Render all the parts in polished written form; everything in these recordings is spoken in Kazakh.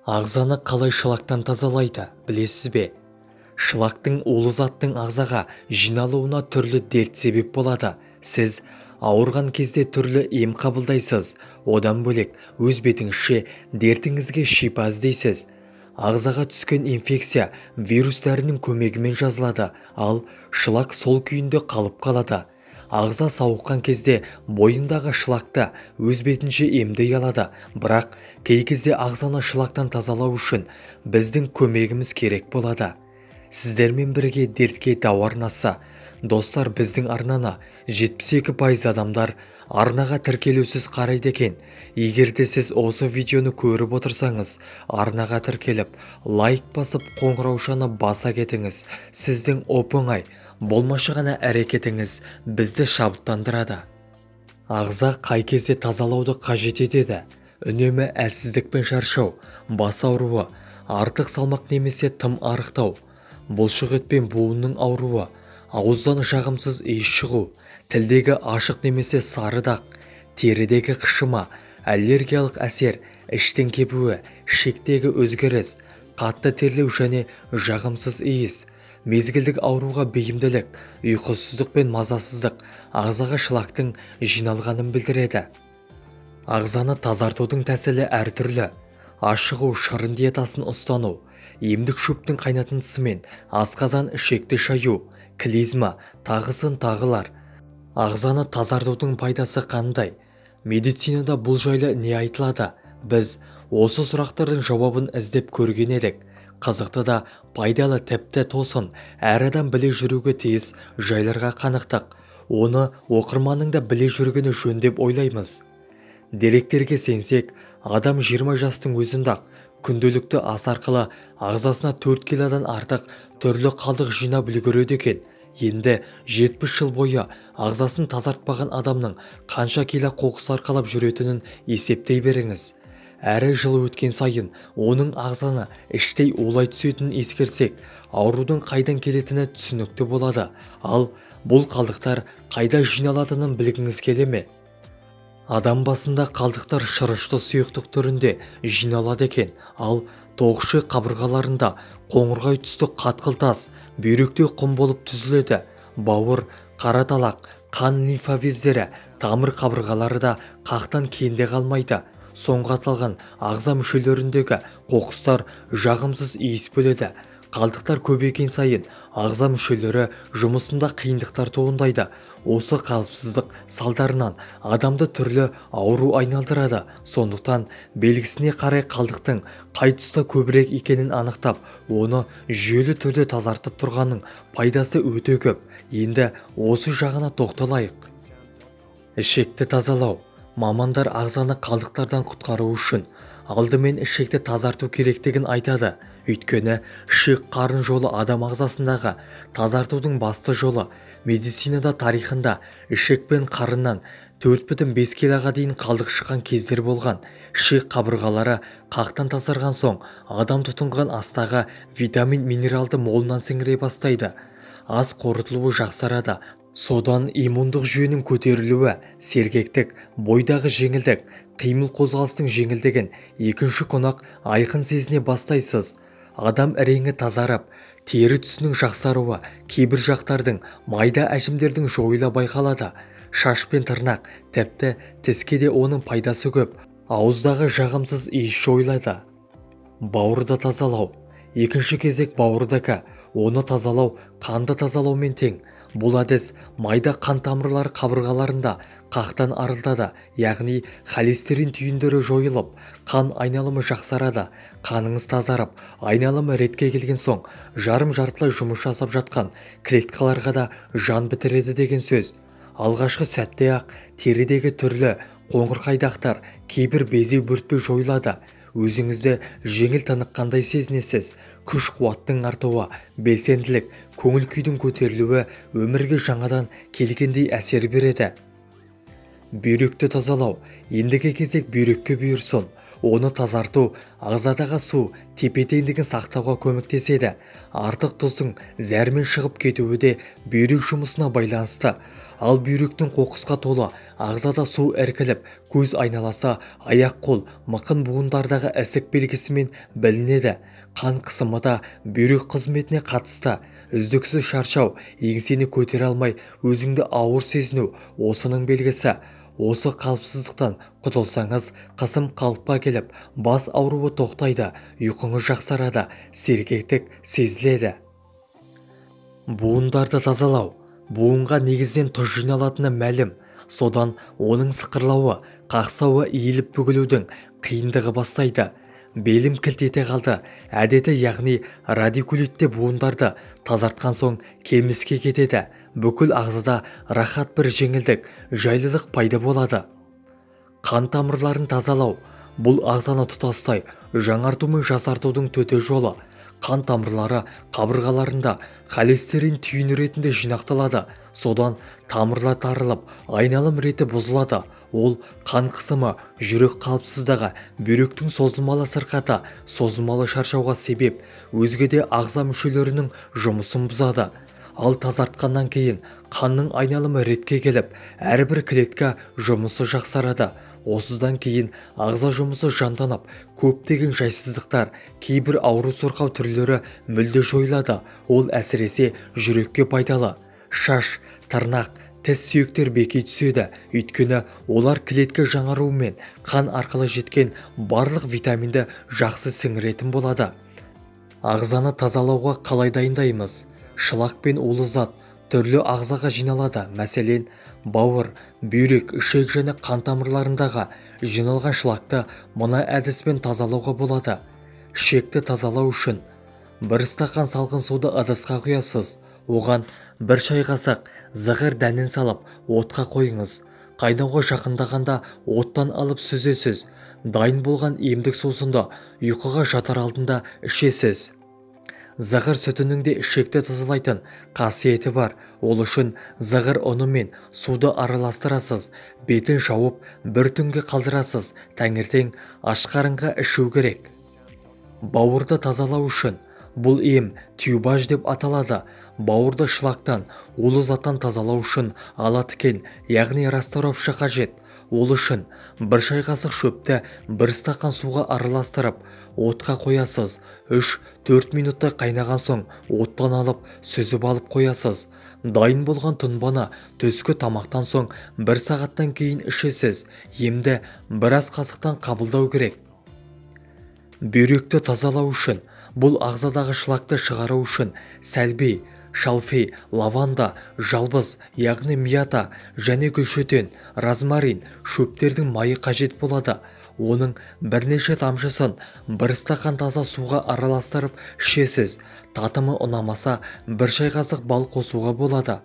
Ағзаны қалай шылақтан тазалайды, білесіз бе? Шылақтың улы заттың ағзаға жиналуына түрлі дерт себеп болады. Сіз ауырған кезде түрлі ем қабылдайсыз. Одан бөлек өз бетіңізше дертіңізге шипа іздейсіз. Ағзаға түскен инфекция вирустарының көмегімен жазылады, ал шылақ сол күйінде қалып қалады. Ағза сауыққан кезде бойындағы шылақты өз бетінше емдей алады, бірақ кей кезде ағзаны шылақтан тазалау үшін біздің көмегіміз керек болады. Сіздермен бірге дертке дауа арнасы. Достар, біздің арнаны 72% адамдар арнаға тіркелусіз қарайды екен. Егер де сіз осы видеоны көріп отырсаңыз, арнаға тіркеліп, лайк басып, қоңыраушаны баса кетіңіз. Сіздің оп-оңай, болмашы ғана әрекетіңіз бізді шабыттандырады. Ағза қай кезде тазалауды қажет етеді? Үнемі әлсіздік пен шаршау, бас ауруы, артық салмақ немесе тым арықтау, бұлшық пен буынның ауруы, ауыздан жағымсыз иіс шығу, тілдегі ашық немесе сары дақ, терідегі қышыма, аллергиялық әсер, іштің кебуі, ішектегі өзгеріс, қатты терлеу және жағымсыз иіс, мезгілдік ауруға бейімділік, ұйқысыздық пен мазасыздық ағзаға шылақтың жиналғанын білдіреді. Ағзаны тазартудың тәсілі әртүрлі. Ашығу, шырын диетасын ұстану, емдік шөптің қайнатындысымен асқазан ішекті шаю, клизма, тағысын тағылар. Ағзаны тазартудың пайдасы қандай? Медицинада бұл жайлы не айтылады? Біз осы сұрақтардың жауабын іздеп көрген едік. Қызықты да пайдалы, тіпті тосын, әр адам біле жүруге тиіс жайларға қанықтық. Оны оқырманның да біле жүргені жөн деп ойлаймыз. Деректерге сенсек, адам 20 жастың өзінде-ақ күнделікті ас арқылы ағзасына 4 килодан артық түрлі қалдық жинап үлгереді екен. Енді 70 жыл бойы ағзасын тазартпаған адамның қанша кило қоқыс арқалап жүретінін есептей беріңіз. Әрі жыл өткен сайын оның ағзаны іштей улай түсетінін ескерсек, аурудың қайдан келетіні түсінікті болады. Ал бұл қалдықтар қайда жиналатынын білгіңіз келе ме? Адам басында қалдықтар шырышты сұйықтық түрінде жиналады екен, ал тоғышы қабырғаларында қоңырғай түсті қатқыл тас, бүйректе құм болып түзіледі. Бауыр, қараталақ, қан лимфа бездері, тамыр қабырғалары да қақтан кенде қалмайды. Соңғы аталған ағза мүшелеріндегі қоқыстар жағымсыз иіс бөледі. Қалдықтар көбейген сайын ағза мүшелері жұмысында қиындықтар туындайды. Осы қалыпсыздық салдарынан адамды түрлі ауру айналдырады. Сондықтан белгісіне қарай қалдықтың қай тұста көбірек екенін анықтап, оны жүйелі түрде тазартып тұрғанның пайдасы өте көп. Енді осы жағына тоқталайық. Ішекті тазалау. Мамандар ағзаны қалдықтардан құтқару үшін алдымен ішекті тазарту керектігін айтады. Өйткені ішек-қарын жолы адам ағзасындағы тазартудың басты жолы. Медицинада тарихында ішек пен қарыннан 4,5 килоға дейін қалдық шыққан кездер болған. Ішек қабырғалары қақтан тазарған соң адам тұтынған астағы витамин минералды молынан сіңіре бастайды. Ас қорытылуы жақсарады. Содан иммундық жүйенің көтерілуі, сергектік, бойдағы жеңілдік, қимыл қозғалыстың жеңілдігін екінші күні-ақ айқын сезіне бастайсыз. Адам реңі тазарып, тері түсінің жақсаруы, кейбір жақтардың майда әжімдердің жойыла байқалады. Шаш пен тырнақ, тіпті тіске де оның пайдасы көп. Ауыздағы жағымсыз иіс жойылады. Бауырды тазалау. Екінші кезек бауырдікі. Оны тазалау қанды тазалаумен тең. Бұл әдіс майда қан тамырлары қабырғаларында қақтан арылтады, яғни холестерин түйіндері жойылып, қан айналымы жақсарады. Қаныңыз тазарып, айналымы ретке келген соң, жарым-жартылай жұмыс жасап жатқан клеткаларға да жан бітіреді деген сөз. Алғашқы сәтте-ақ терідегі түрлі қоңырқайдақтар, кейбір безеу бөртпе жойылады. Өзіңізді жеңіл тыныққандай сезінесіз. Күш-қуаттың артуы, белсенділік, көңіл күйдің көтерілуі өмірге жаңадан келгендей әсер береді. Бүйректі тазалау. Ендігі кезек бүйрекке бұйырсын. Оны тазарту ағзадағы су тепе-теңдігін сақтауға көмектеседі. Артық тұздың зәрмен шығып кетуі де бүйрек жұмысына байланысты. Ал бүйректің қоқысқа толы ағзада су іркіліп, көз айналасы, аяқ-қол, мықын буындардағы ісік белгісімен білінеді. Қан қысымы да бүйрек қызметіне қатысты. Үздіксіз шаршау, еңсені көтере алмай, өзіңді ауыр сезіну осының белгісі. Осы қалыпсыздықтан құтылсаңыз, қысым қалыпқа келіп, бас ауруы тоқтайды, ұйқыңыз жақсарады, сергектік сезіледі. Буындарды тазалау. Буынға негізден тұз жиналатыны мәлім. Содан оның сықырлауы, қақсауы, иіліп бүгілудің қиындығы бастайды. Белім кілтете қалды. Әдеті яғни радикулитте буындарды тазартқан соң кеміске кетеді. Бүкіл ағзада рахат бір жеңілдік, жайлылық пайда болады. Қан тамырларын тазалау. Бұл ағзаны тұтастай жаңарту мен жасартудың төте жолы. Қан тамырлары қабырғаларында холестерин түйін ретінде жинақталады. Содан тамырлар тарылып, айналым реті бұзылады. Ол қан қысымы, жүрек қалыпсыздығы, бүйректің созылмалы сырқаты, созылмалы шаршауға себеп, өзге де ағза мүшелерінің жұмысын бұзады. Ал тазартқаннан кейін қанның айналымы ретке келіп, әрбір клетка жұмысы жақсарады. Осыдан кейін ағза жұмысы жанданып, көптеген жайсыздықтар, кейбір ауру сырқау түрлері мүлде жойылады. Ол әсіресе жүрекке пайдалы. Шаш, тырнақ, тіс, сүйектер беки түседі. Өйткені олар клетка жаңаруымен қан арқылы жеткен барлық витаминді жақсы сіңіретін болады. Ағзаны тазалауға қалай дайындаймыз? Шылақ пен улы зат түрлі ағзаға жиналады. Мәселен, бауыр, бүйрек, ішек және қан тамырларындағы жиналған шылақты мына әдіспен тазалауға болады. Ішекті тазалау үшін бір стақан салқын суды ыдысқа құясыз. Оған бір шай қасық зығыр дәнін салып, отқа қойыңыз. Қайнауға жақындағанда оттан алып сүзесіз. Дайын болған емдік сусынды ұйқыға жатар алдында ішесіз. Зығыр сүтінің де ішекті тазалайтын қасиеті бар. Ол үшін зығыр ұны мен суды араластырасыз. Бетін жауып, бір түнге қалдырасыз. Таңертең аш қарынға ішу керек. Бауырды тазалау үшін бұл ем тюбаж деп аталады. Бауырды шылақтан, улы заттан тазалау үшін ала тікен, яғни растауравшы қажет. Ол үшін бір шай қасық шөпті бір стақан суға араластырып, отқа қоясыз. 3-4 минутта қайнаған соң оттан алып, сүзіп алып қоясыз. Дайын болған тұнбаны түскі тамақтан соң 1 сағаттан кейін ішесіз. Емді біраз қасықтан қабылдау керек. Бүйректі тазалау үшін, бұл ағзадағы шылақты шығару үшін сәлбей, шалфей, лаванда, жалбыз, яғни мята және гүлшөтен, розмарин, шөптердің майы қажет болады. Оның бірнеше тамшысын бір стақан таза суға араластырып ішесіз. Татымы ұнамаса, бір шай қасық бал қосуға болады.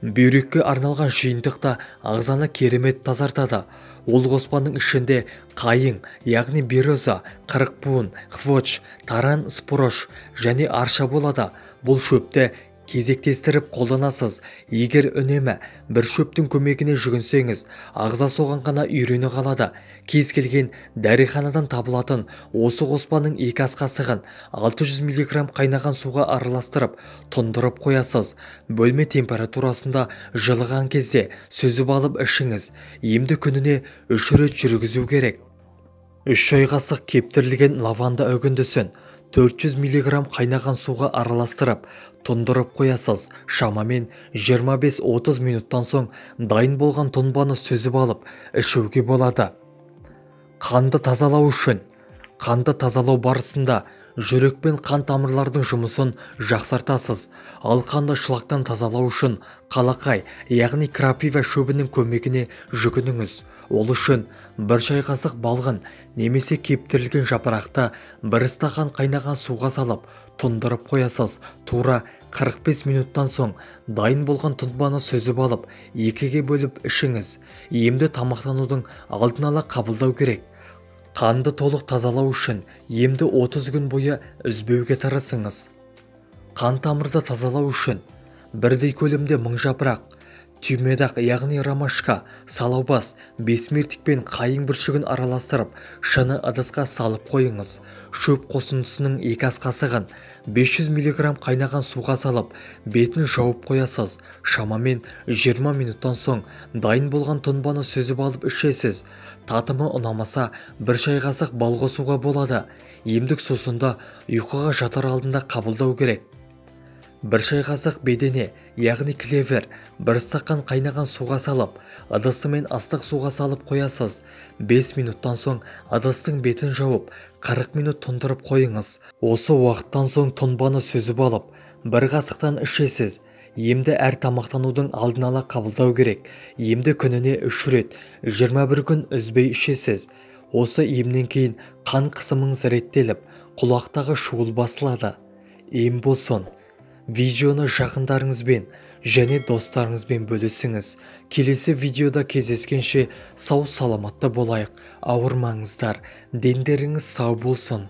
Бүйрекке арналған жиынтық та ағзаны керемет тазартады. Ол қоспаның ішінде қайың, яғни береза, қырықбуын, хвоч, таран, спорош және арша болады. Бұл шөпті кезектестіріп қолданасыз. Егер үнемі бір шөптің көмегіне жүгінсеңіз, ағза соған ғана үйрене қалады. Кез келген дәріханадан табылатын осы қоспаның 2 ас қасығын 600 мг қайнаған суға араластырып, тұндырып қоясыз. Бөлме температурасында жылыған кезде сүзіп алып ішіңіз. Емді күніне 3 рет жүргізу керек. 3 шай қасық кептірілген лаванда үгіндісін 400 мг қайнаған суға араластырып, тұндырып қоясыз. Шамамен 25-30 минуттан соң дайын болған тұнбаны сүзіп алып, ішуге болады. Қанды тазалау үшін. Қанды тазалау барысында жүрек пен қан тамырлардың жұмысын жақсартасыз. Ал қанды шылақтан тазалау үшін қалақай, яғни крапива шөбінің көмегіне жүгініңіз. Ол үшін бір шай қасық балғын немесе кептірілген жапырақты бір стақан қайнаған суға салып, тұндырып қоясыз. Тура 45 минуттан соң дайын болған тұнбаны сүзіп алып, 2-ге бөліп ішіңіз. Емді тамақтанудың алдын ала қабылдау керек. Қанды толық тазалау үшін емді 30 күн бойы үзбеуге тырысыңыз. Қан тамырды тазалау үшін бірдей көлемде мың жапырақ, түймедақ яғни ромашка, салаубас, бесмертік пен қайың бүршігін араластырып шыны ыдысқа салып қойыңыз. Шөп қосындысының 2 ас қасығын 500 мг қайнаған суға салып бетін жауып қоясыз. Шамамен 20 минуттан соң дайын болған тұнбаны сүзіп алып ішесіз. Татымы ұнамаса 1 шай қасық бал қосуға болады. Емдік сусынды ұйқыға жатар алдында қабылдау керек. 1 шай қасық бедене, яғни клевер, 1 стақан қайнаған суға салып, ыдысы мен ыстық суға салып қоясыз. 5 минуттан соң ыдыстың бетін жауып, 40 минут тұндырып қойыңыз. Осы уақыттан соң тұнбаны сүзіп алып, 1 қасықтан ішесіз. Емді әр тамақтанудың алдын ала қабылдау керек. Емді күніне 3 рет, 21 күн үзбей ішесіз. Осы емнен кейін қан қысымыңыз реттеліп, құлақтағы шуыл басылады. Ем болсын. Видеоны жақындарыңызбен және достарыңызбен бөлісіңіз. Келесі видеода кездескенше сау саламатты болайық. Ауырмаңыздар. Дендеріңіз сау болсын.